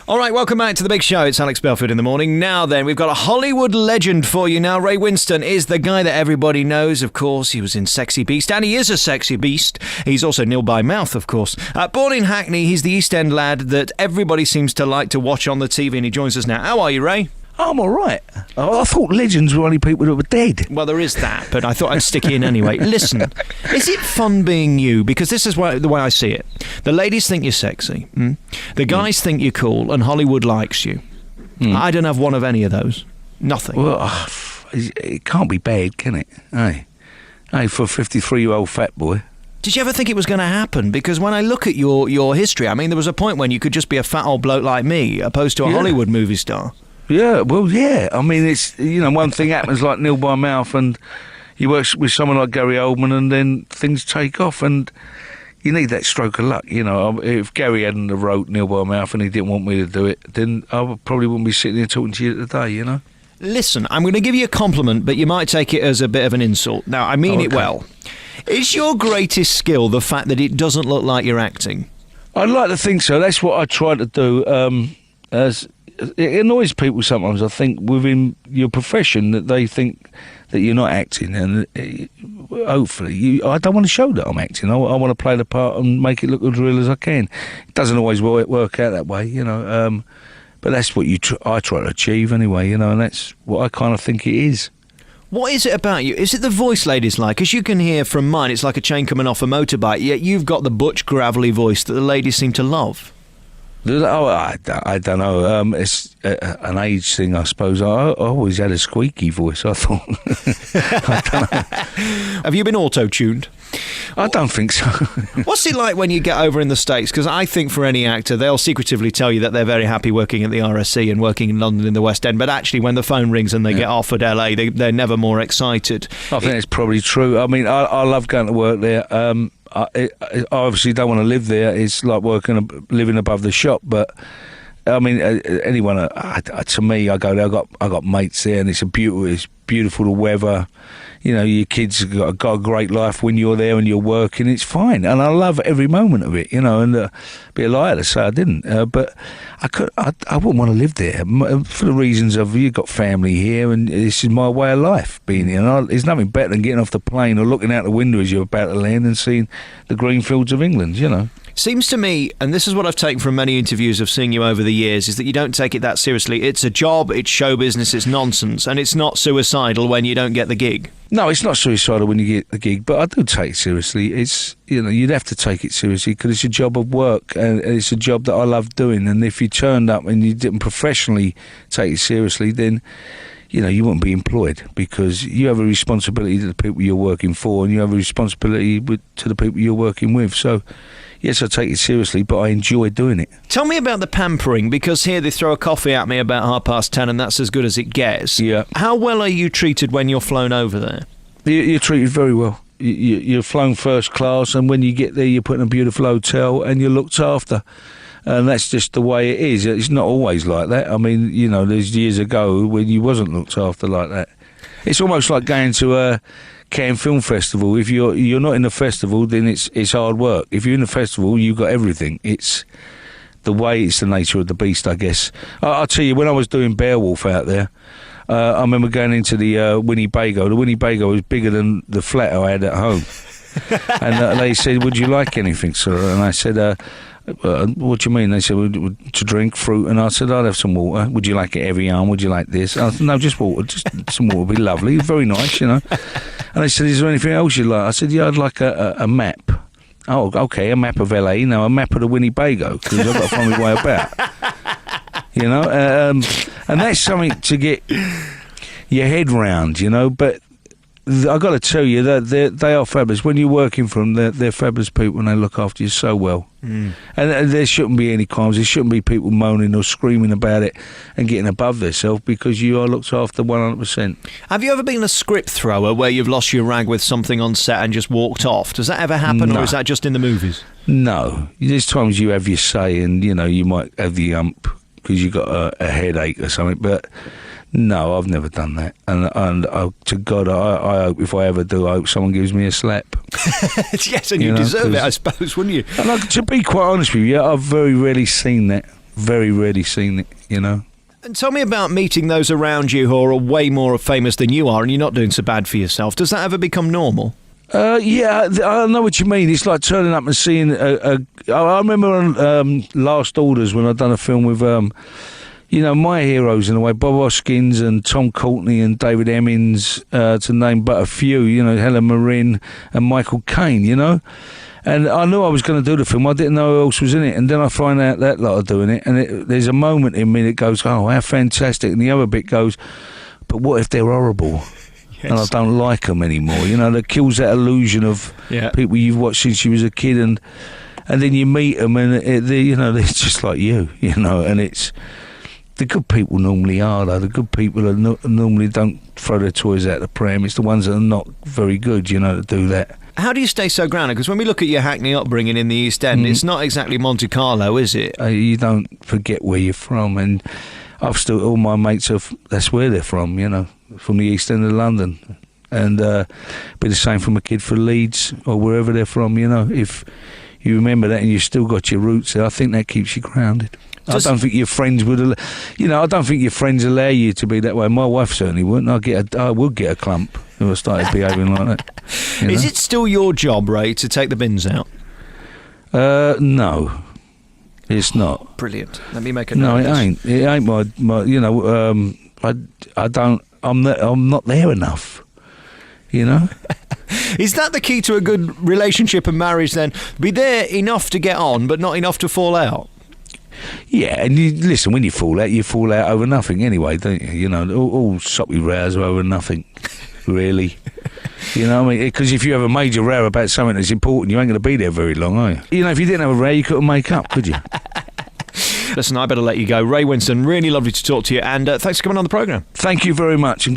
All right, welcome back to The Big Show. It's Alex Belfield in the morning. Now then, we've got a Hollywood legend for you now. Ray Winstone is the guy that everybody knows, of course. He was in Sexy Beast, and he is a sexy beast. He's also nil by mouth, of course. Born in Hackney, he's the East End lad that everybody seems to like to watch on the TV, and he joins us now. How are you, Ray? I'm all right. I thought legends were only people that were dead. Well, there is that, but I thought I'd stick it in anyway. Listen, is it fun being you? Because this is the way I see it. The ladies think you're sexy. The guys think you're cool, and Hollywood likes you. I don't have one of any of those. Nothing. Well, it can't be bad, can it? Hey, for a 53-year-old fat boy. Did you ever think it was going to happen? Because when I look at your history, I mean, there was a point when you could just be a fat old bloke like me, opposed to a Hollywood movie star. Yeah, well, yeah. I mean, it's, one thing happens like nil by mouth, and you work with someone like Gary Oldman, and then things take off, and you need that stroke of luck. If Gary hadn't have wrote nil by mouth and he didn't want me to do it, then I probably wouldn't be sitting here talking to you today, Listen, I'm going to give you a compliment, but you might take it as a bit of an insult. Now, I mean it well. Is your greatest skill the fact that it doesn't look like you're acting? I'd like to think so. That's what I try to do. It annoys people sometimes, I think, within your profession, that they think that you're not acting, and hopefully I don't want to show that I'm acting. I want to play the part and make it look as real as I can. It doesn't always work out that way, but that's what I try to achieve anyway, and that's what I kind of think it is. What is it about you? Is it the voice ladies like? As you can hear from mine, it's like a chain coming off a motorbike, yet you've got the butch, gravelly voice that the ladies seem to love. Oh, I don't know. It's an age thing, I suppose. I always had a squeaky voice, I thought. I don't know. Have you been auto-tuned? I don't think so. What's it like when you get over in the States? Because I think for any actor, they'll secretively tell you that they're very happy working at the RSC and working in London in the West End, but actually when the phone rings and they get offered LA, they're never more excited. I think it's probably true. I mean, I love going to work there. I obviously don't want to live there. It's like living above the shop. But I mean, anyone to me, I go there. I got mates there, and it's beautiful. The weather. Your kids got a great life when you're there and you're working. It's fine, and I love every moment of it. And be a liar to say I didn't, but I wouldn't want to live there for the reasons of you've got family here, and this is my way of life being here. And there's nothing better than getting off the plane or looking out the window as you're about to land and seeing the green fields of England. Seems to me, and this is what I've taken from many interviews of seeing you over the years, is that you don't take it that seriously. It's a job, it's show business, it's nonsense, and it's not suicidal when you don't get the gig. No, it's not suicidal when you get the gig, but I do take it seriously. It's, you'd have to take it seriously because it's a job of work, and it's a job that I love doing. And if you turned up and you didn't professionally take it seriously, then you wouldn't be employed, because you have a responsibility to the people you're working for, and you have a responsibility to the people you're working with. So, yes, I take it seriously, but I enjoy doing it. Tell me about the pampering, because here they throw a coffee at me about 10:30, and that's as good as it gets. Yeah. How well are you treated when you're flown over there? You're treated very well. You're flown first class, and when you get there, you're put in a beautiful hotel, and you're looked after. And that's just the way it is. It's not always like that. I mean, there's years ago when you wasn't looked after like that. It's almost like going to a Cannes Film Festival. If you're not in the festival, then it's hard work. If you're in the festival, you've got everything. It's the nature of the beast, I guess. I'll tell you, when I was doing Beowulf out there, I remember going into the Winnebago. The Winnebago was bigger than the flat I had at home. And they said, "Would you like anything, sir?" And I said, "What do you mean?" They said, "To drink, fruit." And I said, "I'd have some water." "Would you like it Evian? Would you like this?" I said, "No, just water. Just some water would be lovely. Very nice, And they said, "Is there anything else you'd like?" I said, "Yeah, I'd like a map." "Oh, okay, a map of LA. No, a map of the Winnebago, because I've got to find my way about." And that's something to get your head round, but I got to tell you that they are fabulous. When you're working for them, they're fabulous people, and they look after you so well. And there shouldn't be any crimes. There shouldn't be people moaning or screaming about it and getting above themselves, because you are looked after 100%. Have you ever been a script thrower where you've lost your rag with something on set and just walked off? Does that ever happen, No. or is that just in the movies? No. There's times you have your say, and, you might have the ump because you got a headache or something, but no, I've never done that. And to God, I hope, if I ever do, I hope someone gives me a slap. Yes, and you deserve it, I suppose, wouldn't you? And to be quite honest with you, I've very rarely seen that. very rarely seen it, you know. And tell me about meeting those around you who are way more famous than you are, and you're not doing so bad for yourself. Does that ever become normal? Yeah, I know what you mean. It's like turning up and seeing I remember on Last Orders when I'd done a film with, my heroes in a way, Bob Hoskins and Tom Courtenay and David Hemmings, to name but a few, Helen Mirren and Michael Caine, And I knew I was going to do the film. I didn't know who else was in it. And then I find out that lot are doing it. And there's a moment in me that goes, oh, how fantastic. And the other bit goes, but what if they're horrible? Yes. And I don't like them anymore. That kills that illusion of people you've watched since you was a kid. And then you meet them and, they're just like you, And it's... The good people normally are, though. The good people are normally don't throw their toys out the pram. It's the ones that are not very good, that do that. How do you stay so grounded? Because when we look at your Hackney upbringing in the East End, it's not exactly Monte Carlo, is it? You don't forget where you're from, and all my mates that's where they're from, from the East End of London, and be the same from a kid from Leeds or wherever they're from, If you remember that and you've still got your roots there, I think that keeps you grounded. I don't think your friends would, I don't think your friends allow you to be that way. My wife certainly wouldn't. I would get a clump if I started behaving like that. Is it still your job, Ray, to take the bins out? No, it's not. Brilliant. Let me make a note. No, it ain't. It ain't my. I don't. I'm not there enough. Is that the key to a good relationship and marriage? Then be there enough to get on, but not enough to fall out. Yeah, and listen, when you fall out over nothing anyway, don't you? All soppy rows are over nothing, really. What I mean? Because if you have a major row about something that's important, you ain't going to be there very long, are you? If you didn't have a row, you couldn't make up, could you? Listen, I better let you go. Ray Winstone, really lovely to talk to you, and thanks for coming on the programme. Thank you very much.